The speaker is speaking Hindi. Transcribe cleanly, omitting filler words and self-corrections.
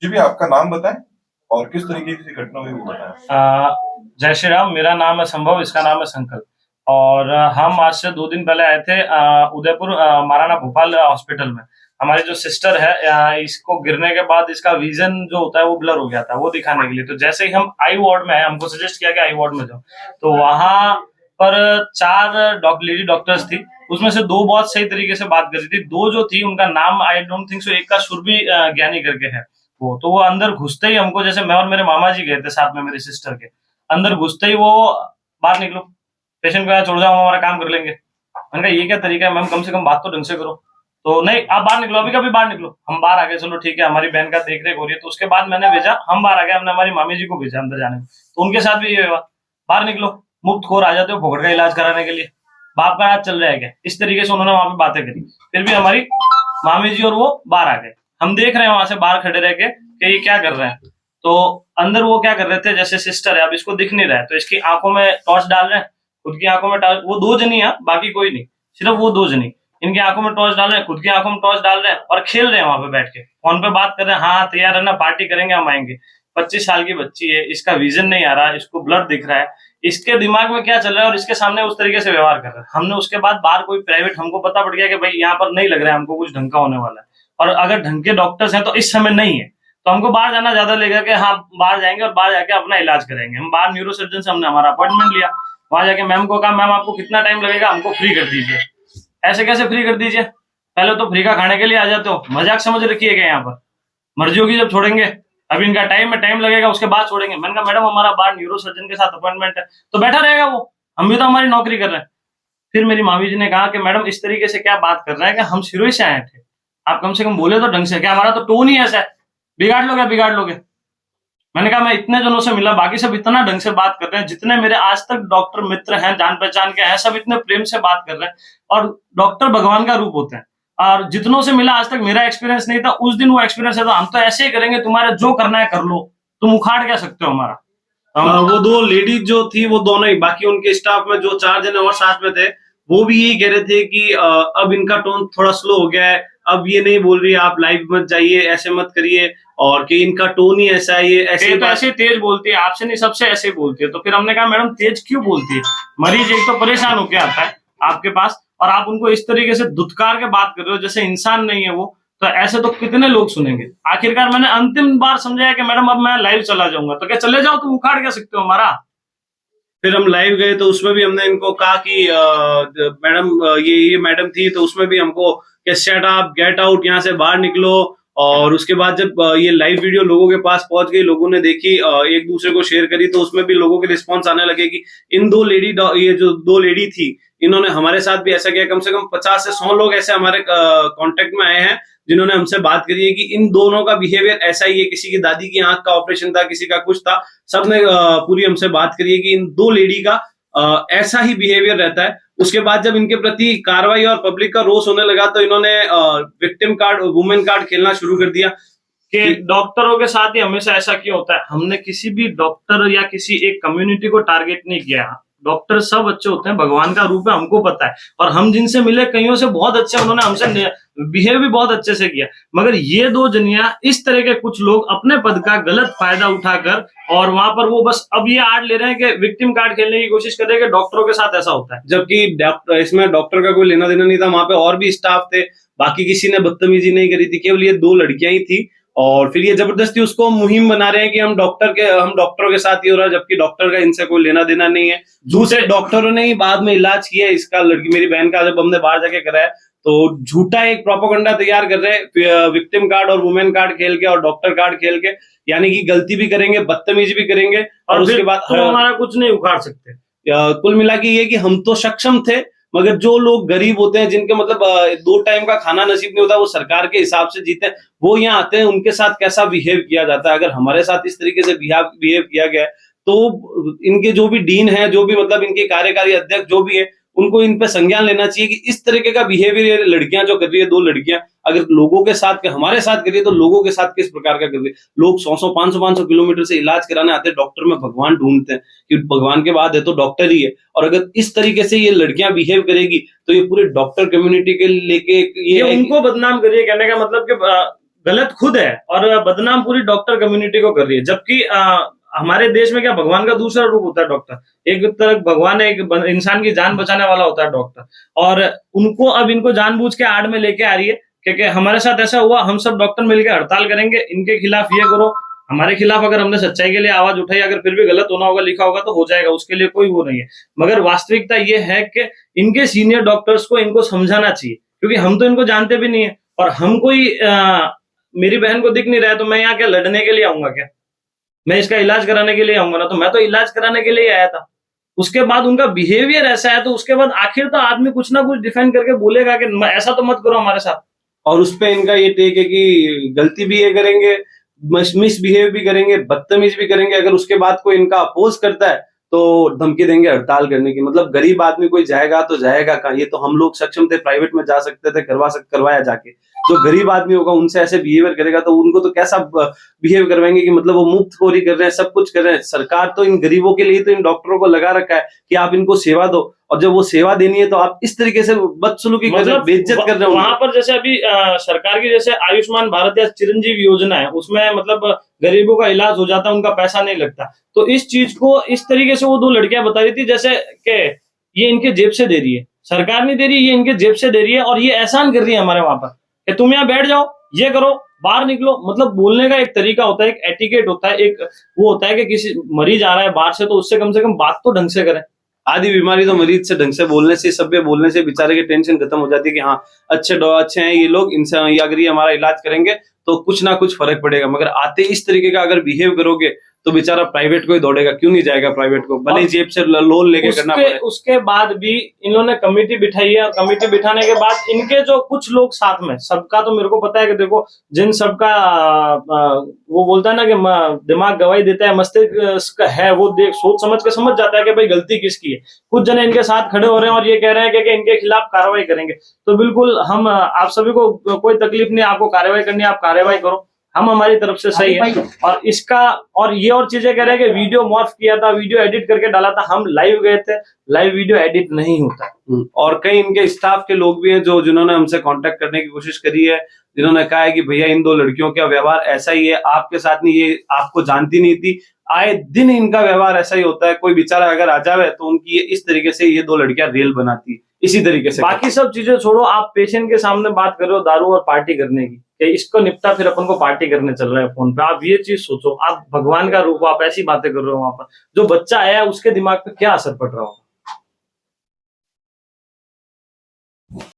जी भी आपका नाम बताएं और किस तरीके की घटना हुई वो बताएं। जय श्री राम। मेरा नाम है संभव, इसका नाम है संकल्प। और हम आज से 2 दिन पहले आए थे उदयपुर महाराणा भोपाल हॉस्पिटल में। हमारी जो सिस्टर है, इसको गिरने के बाद इसका विजन जो होता है वो ब्लर हो गया था, वो दिखाने के लिए। तो जैसे ही हम आई वार्ड में आए, हमको सजेस्ट किया कि आई वार्ड में जाओ। तो वहां पर 4 लेडी डॉक्टर्स थी। उसमें से 2 बहुत सही तरीके से बात कर रही थी। 2 जो थी उनका नाम आई डोंट थिंक सो, एक का सुरभि ज्ञानी करके है। वो अंदर घुसते ही हमको, जैसे मैं और मेरे मामा जी गए थे साथ में मेरी सिस्टर के, अंदर घुसते ही वो, बाहर निकलो, पेशेंट को यहाँ छोड़ जाओ, हम हमारा काम कर लेंगे। मैंने कहा ये क्या तरीका है मैम, कम से कम बात तो ढंग से करो। तो नहीं, आप बाहर निकलो, अभी कभी बाहर निकलो। हम बाहर आ गए, चलो ठीक है, हमारी बहन का देख रेख हो रही है। तो उसके बाद मैंने भेजा, हम बाहर आ गए, हमने हमारी मामी जी को भेजा अंदर जाने में। तो उनके साथ भी ये हुआ, बाहर निकलो, मुफ्त खोर आ जाते हो फोकट का इलाज कराने के लिए, बाप का हाथ चल रहा है क्या, इस तरीके से उन्होंने वहां पे बातें करी। फिर भी हमारी मामी जी और वो बाहर आ गए। हम देख रहे हैं वहां से बाहर खड़े रह के कि ये क्या कर रहे हैं। तो अंदर वो क्या कर रहे थे, जैसे सिस्टर है, अब इसको दिख नहीं रहा है तो इसकी आंखों में टॉर्च डाल रहे हैं, खुद की आंखों में टॉर्च। वो 2 जनी है, बाकी कोई नहीं, सिर्फ वो 2 जनी इनकी आंखों में टॉर्च डाल रहे हैं, खुद की आंखों में टॉर्च डाल रहे हैं और खेल रहे हैं वहां पे बैठ के, फोन पे बात कर रहे हैं। हाँ तैयार है ना, पार्टी करेंगे, हम आएंगे। 25 साल की बच्ची है, इसका विजन नहीं आ रहा, इसको ब्लर दिख रहा है, इसके दिमाग में क्या चल रहा है और इसके सामने उस तरीके से व्यवहार कर रहा है। हमने उसके बाद बाहर कोई प्राइवेट, हमको पता पड़ गया कि भाई यहाँ पर नहीं लग रहा है हमको कुछ ढंग का होने वाला है, और अगर ढंग के डॉक्टर्स हैं तो इस समय नहीं है। तो हमको बाहर जाना ज्यादा लगेगा कि हाँ बाहर जाएंगे और बाहर जाके अपना इलाज करेंगे। हम बाहर न्यूरो सर्जन से हमने हमारा अपॉइंटमेंट लिया। वहां जाके मैम को कहा, मैम आपको कितना टाइम लगेगा, हमको फ्री कर दीजिए। ऐसे कैसे फ्री कर दीजिए, पहले तो फ्री का खाने के लिए आ जाते हो, मजाक समझ रखिएगा यहाँ पर। मर्जी होगी जब छोड़ेंगे, अभी इनका टाइम है, टाइम लगेगा, उसके बाद छोड़ेंगे। मैंने कहा मैडम हमारा बाहर न्यूरो सर्जन के साथ अपॉइंटमेंट है। तो बैठा रहेगा वो, हम भी तो हमारी नौकरी कर रहे हैं। फिर मेरी मामी जी ने कहा कि मैडम इस तरीके से क्या बात कर रहे हैं कि हम सिरोही से आए थे, आप कम से कम बोले तो ढंग से, क्या हमारा तो टोन ही ऐसा है, बिगाड़ लोगे बिगाड़ लोगे। मैंने कहा मैं इतने जनों से मिला, बाकी सब इतना ढंग से बात कर रहे हैं, जितने मेरे आज तक डॉक्टर मित्र हैं, जान पहचान के हैं, सब इतने प्रेम से बात कर रहे हैं। और डॉक्टर भगवान का रूप होते हैं। और जितनों से मिला आज तक मेरा एक्सपीरियंस नहीं था, उस दिन वो एक्सपीरियंस है। तो हम तो ऐसे ही करेंगे, तुम्हारा जो करना है कर लो, तुम उखाड़ क्या सकते हो हमारा। वो 2 लेडीज जो थी वो दोनों ही, बाकी उनके स्टाफ में जो 4 जने और साथ में थे वो भी यही कह रहे थे कि अब इनका टोन थोड़ा स्लो हो गया है, अब ये नहीं बोल रही है आप लाइव मत जाइए, ऐसे मत करिए, और कि इनका टोन ही ऐसा है, ये ऐसे तो ऐसे तेज बोलती है, आपसे नहीं सबसे ऐसे बोलती है। तो फिर हमने कहा मैडम तेज क्यों बोलती है, मरीज एक तो परेशान होके आता है आपके पास, और आप उनको इस तरीके से धुतकार के बात कर रहे हो जैसे इंसान नहीं है वो। तो ऐसे तो कितने लोग सुनेंगे। आखिरकार मैंने अंतिम बार समझाया कि मैडम अब मैं लाइव चला जाऊंगा। तो क्या चले जाओ, तुम उखाड़ क्या सकते हो हमारा। फिर हम लाइव गए तो उसमें भी हमने इनको कहा कि मैडम ये मैडम थी, तो उसमें भी हमको कि शट अप, गेट आउट, यहाँ से बाहर निकलो। और उसके बाद जब ये लाइव वीडियो लोगों के पास पहुंच गई, लोगों ने देखी, एक दूसरे को शेयर करी, तो उसमें भी लोगों के रिस्पॉन्स आने लगे कि इन 2 लेडी, ये जो 2 लेडी थी, इन्होंने हमारे साथ भी ऐसा किया। कम से कम 50 से 100 लोग ऐसे हमारे कांटेक्ट में आए हैं जिन्होंने हमसे बात करी है कि इन दोनों का बिहेवियर ऐसा ही है। किसी की दादी की आंख का ऑपरेशन था, किसी का कुछ था, सबने पूरी हमसे बात करी है कि इन 2 लेडी का ऐसा ही बिहेवियर रहता है। उसके बाद जब इनके प्रति कार्रवाई और पब्लिक का रोष होने लगा तो इन्होंने विक्टिम कार्ड, वुमेन कार्ड खेलना शुरू कर दिया कि डॉक्टरों के साथ ही हमेशा ऐसा क्यों होता है। हमने किसी भी डॉक्टर या किसी एक कम्युनिटी को टारगेट नहीं किया। डॉक्टर सब अच्छे होते हैं, भगवान का रूप है, हमको पता है। और हम जिनसे मिले कईयों से बहुत अच्छे, उन्होंने हमसे बिहेव भी बहुत अच्छे से किया। मगर ये 2 जनिया, इस तरह के कुछ लोग अपने पद का गलत फायदा उठाकर, और वहां पर वो बस अब ये आड़ ले रहे हैं कि विक्टिम कार्ड खेलने की कोशिश कर रहे हैं कि डॉक्टरों के साथ ऐसा होता है। जबकि इसमें डॉक्टर का कोई लेना देना नहीं था, वहां पे और भी स्टाफ थे, बाकी किसी ने बदतमीजी नहीं करी थी, केवल ये 2 लड़कियां ही थी। और फिर ये जबरदस्ती उसको मुहिम बना रहे हैं कि हम डॉक्टरों के साथ ही हो रहा है, जबकि डॉक्टर का इनसे कोई लेना देना नहीं है। दूसरे डॉक्टरों ने ही बाद में इलाज किया इसका, लड़की मेरी बहन का जब हमने बाहर जाके कराया, तो झूठा एक प्रोपेगेंडा तैयार कर रहे हैं विक्टिम कार्ड और वुमेन कार्ड खेल के और डॉक्टर कार्ड खेल के। यानी कि गलती भी करेंगे, बदतमीजी भी करेंगे, और उसके बाद हमारा कुछ नहीं उखाड़ सकते। कुल मिला के ये कि हम तो सक्षम थे, मगर जो लोग गरीब होते हैं, जिनके मतलब 2 टाइम का खाना नसीब नहीं होता, वो सरकार के हिसाब से जीते हैं, वो यहाँ आते हैं, उनके साथ कैसा बिहेव किया जाता है। अगर हमारे साथ इस तरीके से बिहेव किया गया है, तो इनके जो भी डीन है, जो भी मतलब इनके कार्यकारी अध्यक्ष जो भी है, उनको इन पे संज्ञान लेना चाहिए कि इस तरीके का बिहेवियर लड़कियां जो कर रही है, 2 लड़कियां अगर लोगों के साथ, हमारे साथ कर रही है, तो लोगों के साथ किस प्रकार का कर रही है। लोग 100-100, 500-500 किलोमीटर से इलाज कराने आते हैं, डॉक्टर में भगवान ढूंढते हैं कि भगवान के बाद है तो डॉक्टर ही है। और अगर इस तरीके से ये लड़कियां बिहेव करेगी तो ये पूरे डॉक्टर कम्युनिटी के लेके ये उनको बदनाम करिए। कहने का मतलब कि गलत खुद है और बदनाम पूरी डॉक्टर कम्युनिटी को कर रही है। जबकि हमारे देश में क्या भगवान का दूसरा रूप होता है डॉक्टर। एक तरफ भगवान है, एक इंसान की जान बचाने वाला होता है डॉक्टर, और उनको अब इनको जानबूझ के आड़ में लेके आ रही है क्योंकि हमारे साथ ऐसा हुआ, हम सब डॉक्टर मिलकर हड़ताल करेंगे, इनके खिलाफ ये करो। हमारे खिलाफ अगर हमने सच्चाई के लिए आवाज उठाई, अगर फिर भी गलत होना होगा, लिखा होगा तो हो जाएगा, उसके लिए कोई वो नहीं है। मगर वास्तविकता ये है कि इनके सीनियर डॉक्टर्स को इनको समझाना चाहिए, क्योंकि हम तो इनको जानते भी नहीं है। और हम कोई मेरी बहन को दिख नहीं रहा है तो मैं यहाँ क्या लड़ने के लिए आऊंगा क्या? मैं इसका इलाज कराने के लिए आऊंगा ना, तो मैं तो इलाज कराने के लिए आया था। उसके बाद उनका बिहेवियर ऐसा है, तो उसके बाद आखिर तो आदमी कुछ ना कुछ डिफेंड करके बोलेगा कि ऐसा तो मत करो हमारे साथ। और उस पे इनका ये टेक है कि गलती भी ये करेंगे, मिसबिहेव भी करेंगे, बदतमीज भी करेंगे। अगर उसके बाद कोई इनका अपोज करता है तो धमकी देंगे हड़ताल करने की। मतलब गरीब आदमी कोई जाएगा तो जाएगा कहाँ? ये तो हम लोग सक्षम थे, प्राइवेट में जा सकते थे, करवाया जाके। जो गरीब आदमी होगा उनसे ऐसे बिहेवियर करेगा तो उनको तो कैसा बिहेव करवाएंगे कि मतलब वो मुफ्त खोरी कर रहे हैं, सब कुछ कर रहे हैं। सरकार तो इन गरीबों के लिए तो इन डॉक्टरों को लगा रखा है कि आप इनको सेवा दो, और जब वो सेवा देनी है तो आप इस तरीके से बदसलूकी कर रहे हैं, बेइज्जत कर रहे हो। वहां पर जैसे अभी सरकार की जैसे आयुष्मान भारत या चिरंजीवी योजना है, उसमें मतलब गरीबों का इलाज हो जाता है, उनका पैसा नहीं लगता। तो इस चीज को इस तरीके से वो दो लड़कियां बता रही थी जैसे कि ये इनके जेब से दे रही है, सरकार नहीं दे रही, ये इनके जेब से दे रही है, और ये एहसान कर रही है हमारे वहां पर कि तुम यहाँ बैठ जाओ, ये करो, बाहर निकलो। मतलब बोलने का एक तरीका होता है, एक एटिकेट होता है, एक वो होता है कि किसी मरीज आ रहा है बाहर से तो उससे कम बात तो ढंग से करें। आधी बीमारी तो मरीज से ढंग से बोलने से, सभ्य बोलने से बेचारे की टेंशन खत्म हो जाती है कि हाँ अच्छे हैं ये लोग, इनसे अगर ये हमारा इलाज करेंगे तो कुछ ना कुछ फर्क पड़ेगा। मगर आते इस तरीके का अगर बिहेव करोगे तो बेचारा प्राइवेट को ही दौड़ेगा। क्यों नहीं जाएगा प्राइवेट को, भले जेब से लोन लेके करना पड़े। उसके बाद भी इन्होंने कमेटी बिठाई है, और कमेटी बिठाने के बाद इनके जो कुछ लोग साथ में, सबका तो मेरे को पता है कि देखो जिन सबका वो बोलता है ना कि दिमाग गवाही देता है, मस्तिष्क है, वो देख सोच समझ के समझ जाता है कि भाई गलती किसकी है। कुछ जने इनके साथ खड़े हो रहे हैं और ये कह रहे हैं कि इनके खिलाफ कार्रवाई करेंगे। तो बिल्कुल हम आप सभी को कोई तकलीफ नहीं, आपको कार्रवाई करनी है आप कार्रवाई करो, हम हमारी तरफ से सही है। और इसका और ये और चीजें कह रहे हैं कि वीडियो मॉर्फ किया था, वीडियो एडिट करके डाला था। हम लाइव गए थे, लाइव वीडियो एडिट नहीं होता। और कई इनके स्टाफ के लोग भी हैं जो जिन्होंने हमसे कांटेक्ट करने की कोशिश करी है, जिन्होंने कहा है कि भैया इन दो लड़कियों का व्यवहार ऐसा ही है, आपके साथ नहीं, ये आपको जानती नहीं थी, आए दिन इनका व्यवहार ऐसा ही होता है। कोई बेचारा अगर आ जावे तो उनकी इस तरीके से ये दो लड़कियां रेल बनाती है, इसी तरीके से। बाकी सब चीजें छोड़ो, आप पेशेंट के सामने बात कर रहे हो दारू और पार्टी करने की, कि इसको निपटा फिर अपन को पार्टी करने चल रहे हैं फोन पे। आप ये चीज सोचो, आप भगवान का रूप, आप ऐसी बातें कर रहे हो वहां पर, जो बच्चा आया है उसके दिमाग पे क्या असर पड़ रहा होगा।